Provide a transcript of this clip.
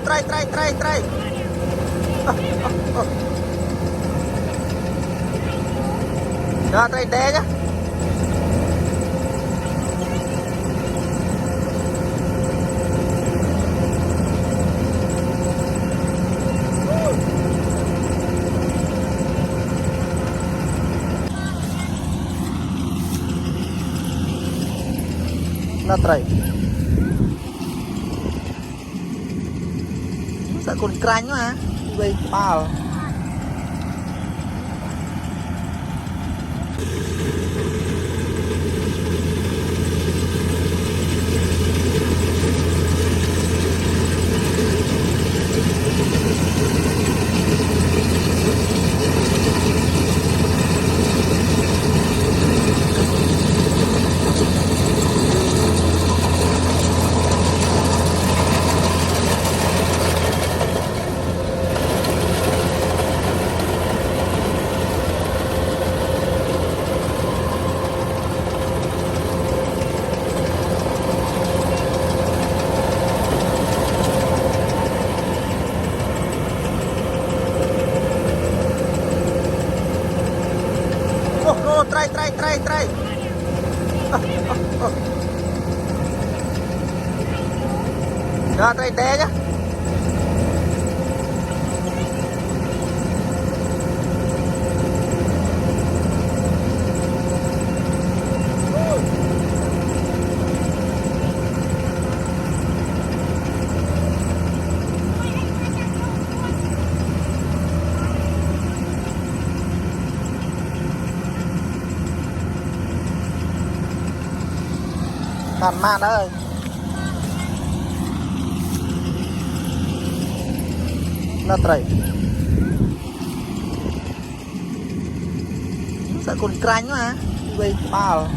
Trai. Đó, trai đe chứ. Nó trai. Sợ con cranh quá hả? Vậy bao. Trai. Đó, trai đe chứ. Còn man ơi. Nó trai. Sợ con cranh quá hả? Vậy bao.